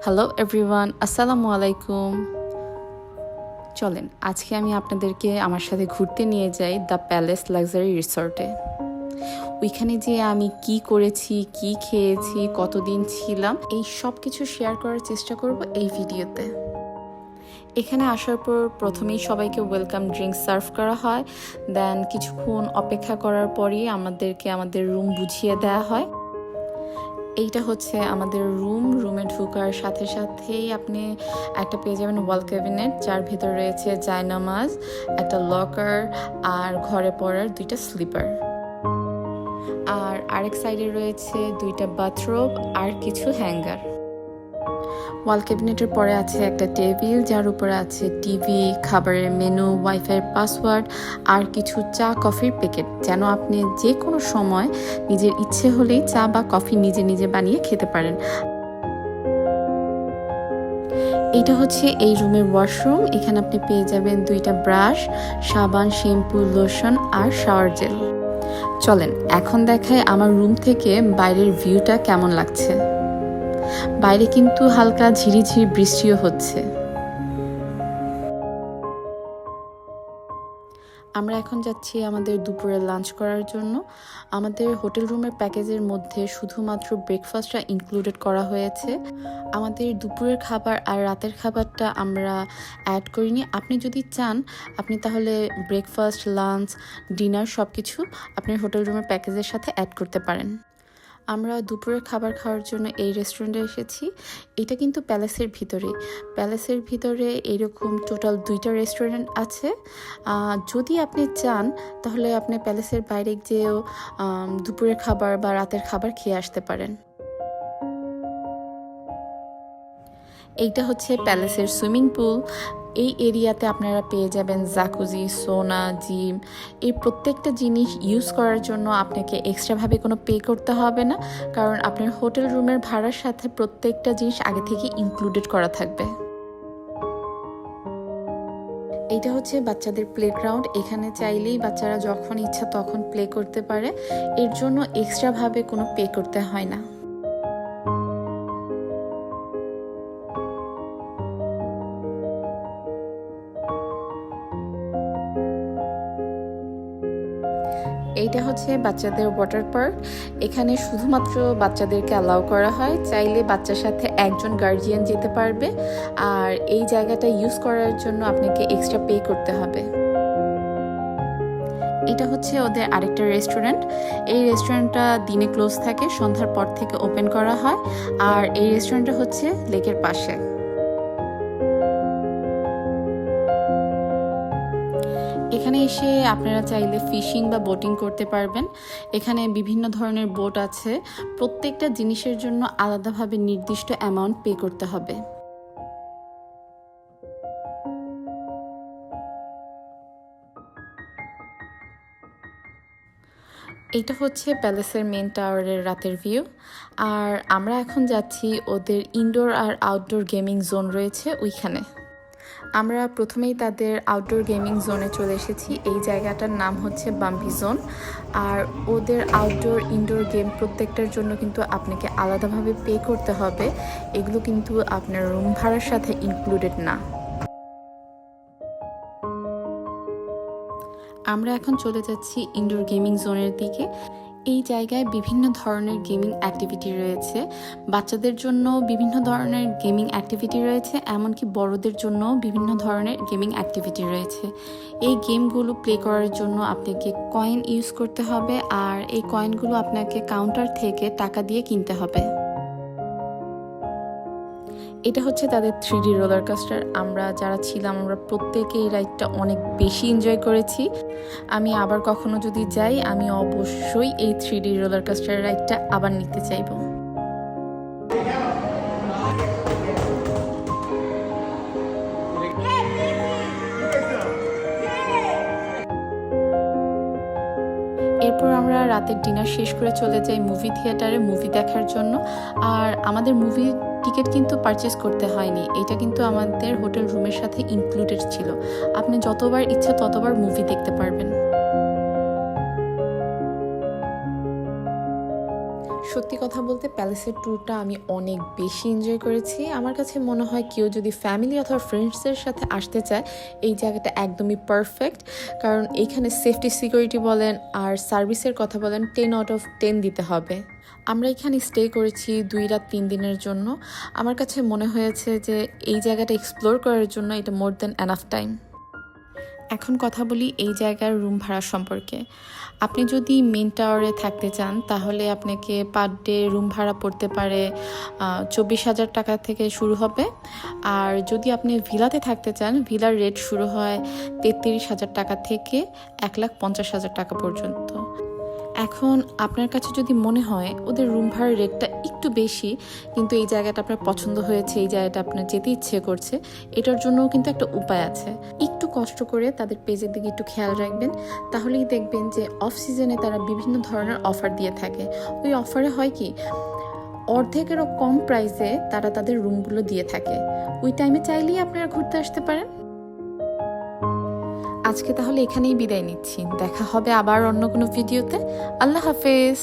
Hello everyone, আসসালামু আলাইকুম। চলেন আজকে আমি আপনাদেরকে আমার সাথে ঘুরতে নিয়ে যাই দ্য প্যালেস লাক্সারি রিসর্টে। ওইখানে যেয়ে আমি কি করেছি, কি খেয়েছি, কতদিন ছিলাম, এই সব কিছু শেয়ার করার চেষ্টা করব এই ভিডিওতে। এখানে আসার পর প্রথমেই সবাইকে ওয়েলকাম ড্রিঙ্কস সার্ভ করা হয়, দেন কিছুক্ষণ অপেক্ষা করার পরই আমাদেরকে আমাদের রুম বুঝিয়ে দেওয়া হয়। এইটা হচ্ছে আমাদের রুমে ঢোকার সাথে সাথেই আপনি একটা পেয়ে যাবেন ওয়াল ক্যাবিনেট, যার ভেতর রয়েছে জায়নামাজ, একটা লকার আর ঘরে পড়ার 2টা স্লিপার। আর আরেক সাইডে রয়েছে 2টা বাথরোব আর কিছু হ্যাঙ্গার। ওয়াল ক্যাবিনেটের পরে আছে একটা টেবিল, যার উপরে আছে টিভি, খাবারের মেনু, ওয়াইফাই পাসওয়ার্ড আর কিছু চা কফির প্যাকেট, যেন আপনি যে কোনো সময় নিজের ইচ্ছে হলেই চা বা কফি নিজে নিজে বানিয়ে খেতে পারেন। এইটা হচ্ছে এই রুমের ওয়াশরুম। এখানে আপনি পেয়ে যাবেন 2টা ব্রাশ, সাবান, শ্যাম্পু, লোশন আর শাওয়ার জেল। চলেন এখন দেখায় আমার রুম থেকে বাইরের ভিউটা কেমন লাগছে। বাইরে কিন্তু হালকা ঝিরিঝিরি বৃষ্টিও হচ্ছে। আমরা এখন যাচ্ছি আমাদের দুপুরে লাঞ্চ করার জন্য। আমাদের হোটেল রুমের প্যাকেজের মধ্যে শুধুমাত্র ব্রেকফাস্টটা ইনক্লুডেড করা হয়েছে। আমাদের দুপুরের খাবার আর রাতের খাবারটা আমরা অ্যাড করিনি। আপনি যদি চান আপনি তাহলে ব্রেকফাস্ট, লাঞ্চ, ডিনার সব কিছু আপনার হোটেল রুমের প্যাকেজের সাথে অ্যাড করতে পারেন। আমরা দুপুরের খাবার খাওয়ার জন্য এই রেস্টুরেন্টে এসেছি। এটা কিন্তু প্যালেসের ভিতরে এইরকম টোটাল 2টা রেস্টুরেন্ট আছে। যদি আপনি চান তাহলে আপনি প্যালেসের বাইরে গিয়েও দুপুরের খাবার বা রাতের খাবার খেয়ে আসতে পারেন। এইটা হচ্ছে প্যালেসের সুইমিং পুল। এই এরিয়াতে আপনারা পেয়ে যাবেন জাকুজি, সোনা, জিম। এই প্রত্যেকটা জিনিস ইউজ করার জন্য আপনাকে এক্সট্রাভাবে কোনো পে করতে হবে না, কারণ আপনার হোটেল রুমের ভাড়ার সাথে প্রত্যেকটা জিনিস আগে থেকে ইনক্লুডেড করা থাকবে। এইটা হচ্ছে বাচ্চাদের প্লেগ্রাউন্ড। এখানে চাইলেই বাচ্চারা যখন ইচ্ছা তখন প্লে করতে পারে, এর জন্য এক্সট্রাভাবে কোনো পে করতে হয় না। এইটা হচ্ছে বাচ্চাদের ওয়াটার পার্ক। এখানে শুধুমাত্র বাচ্চাদেরকে অ্যালাউ করা হয়, চাইলে বাচ্চার সাথে একজন গার্জিয়ান যেতে পারবে। আর এই জায়গাটা ইউজ করার জন্য আপনাকে এক্সট্রা পে করতে হবে। এটা হচ্ছে ওদের আরেকটা রেস্টুরেন্ট। এই রেস্টুরেন্টটা দিনে ক্লোজ থাকে, সন্ধ্যার পর থেকে ওপেন করা হয়। আর এই রেস্টুরেন্টটা হচ্ছে লেকের পাশে। এখানে এসে আপনারা চাইলে ফিশিং বা বোটিং করতে পারবেন। এখানে বিভিন্ন ধরনের বোট আছে। প্রত্যেকটা জিনিসের জন্য আলাদাভাবে নির্দিষ্ট অ্যামাউন্ট পে করতে হবে। এইটা হচ্ছে প্যালেসের মেন টাওয়ারের রাতের ভিউ। আর আমরা এখন যাচ্ছি ওদের ইনডোর আর আউটডোর গেমিং জোন রয়েছে ওইখানে। আমরা প্রথমেই তাদের আউটডোর গেমিং জোনে চলে এসেছি। এই জায়গাটার নাম হচ্ছে বাম্পি জোন। আর ওদের আউটডোর ইনডোর গেম প্রত্যেকটার জন্য কিন্তু আপনাকে আলাদাভাবে পে করতে হবে। এগুলো কিন্তু আপনার রুম ভাড়ার সাথে ইনক্লুডেড না। আমরা এখন চলে যাচ্ছি ইনডোর গেমিং জোনের দিকে। এই জায়গায় বিভিন্ন ধরনের গেমিং অ্যাক্টিভিটি রয়েছে। বাচ্চাদের জন্য বিভিন্ন ধরনের গেমিং অ্যাক্টিভিটি রয়েছে, এমনকি বড়দের জন্য বিভিন্ন ধরনের গেমিং অ্যাক্টিভিটি রয়েছে। এই গেমগুলো প্লে করার জন্য আপনাকে কয়েন ইউজ করতে হবে, আর এই কয়েনগুলো আপনাকে কাউন্টার থেকে টাকা দিয়ে কিনতে হবে। এটা হচ্ছে তাদের 3D রোলার কোস্টার। আমরা যারা ছিলাম আমরা প্রত্যেকে এই রাইডটা অনেক বেশি এনজয় করেছি। আমি আবার কখনো যদি যাই আমি অবশ্যই এই 3D রোলার কোস্টার রাইডটা আবার নিতে চাইবো। এরপর আমরা রাতের ডিনার শেষ করে চলে যাই মুভি থিয়েটারে মুভি দেখার জন্য। আর আমাদের মুভি টিকিট কিন্তু পারচেস করতে হয়নি, এটা কিন্তু আমাদের হোটেল রুমের সাথে ইনক্লুডেড ছিল। আপনি যতবার ইচ্ছা ততবার মুভি দেখতে পারবেন। সত্যি কথা বলতে প্যালেসের ট্যুরটা আমি অনেক বেশি এনজয় করেছি। আমার কাছে মনে হয় কেউ যদি ফ্যামিলি অথবা ফ্রেন্ডসদের সাথে আসতে চায় এই জায়গাটা একদমই পারফেক্ট, কারণ এইখানে সেফটি সিকিউরিটি বলেন আর সার্ভিসের কথা বলেন 10 out of 10 দিতে হবে। আমরা এখানে স্টে করেছি 2 রাত 3 দিনের জন্য। আমার কাছে মনে হয়েছে যে এই জায়গাটা এক্সপ্লোর করার জন্য এটা মোর দ্যান এনাফ টাইম। এখন কথা বলি এই জায়গার রুম ভাড়া সম্পর্কে। আপনি যদি মেন টাওয়ারে থাকতে চান তাহলে আপনাকে পার ডে রুম ভাড়া পড়তে পারে 24,000 টাকা থেকে শুরু হবে। আর যদি আপনি ভিলাতে থাকতে চান, ভিলার রেট শুরু হয় 33,000 টাকা থেকে 1,50,000 টাকা পর্যন্ত। এখন আপনার কাছে যদি মনে হয় ওদের রুম ভাড়ার রেটটা একটু বেশি, কিন্তু এই জায়গাটা আপনার পছন্দ হয়েছে, এই জায়গাটা আপনার যেতে ইচ্ছে করছে, এটার জন্যও কিন্তু একটা উপায় আছে। একটু কষ্ট করে তাদের পেজের দিকে একটু খেয়াল রাখবেন, তাহলেই দেখবেন যে অফ সিজনে তারা বিভিন্ন ধরনের অফার দিয়ে থাকে। ওই অফারে হয় কি, অর্ধেকেরও কম প্রাইসে তারা তাদের রুমগুলো দিয়ে থাকে। ওই টাইমে চাইলেই আপনারা ঘুরতে আসতে পারেন। আজকে তাহলে এখানেই বিদায় নিচ্ছি, দেখা হবে আবার অন্য কোনো ভিডিওতে। আল্লাহ হাফেজ।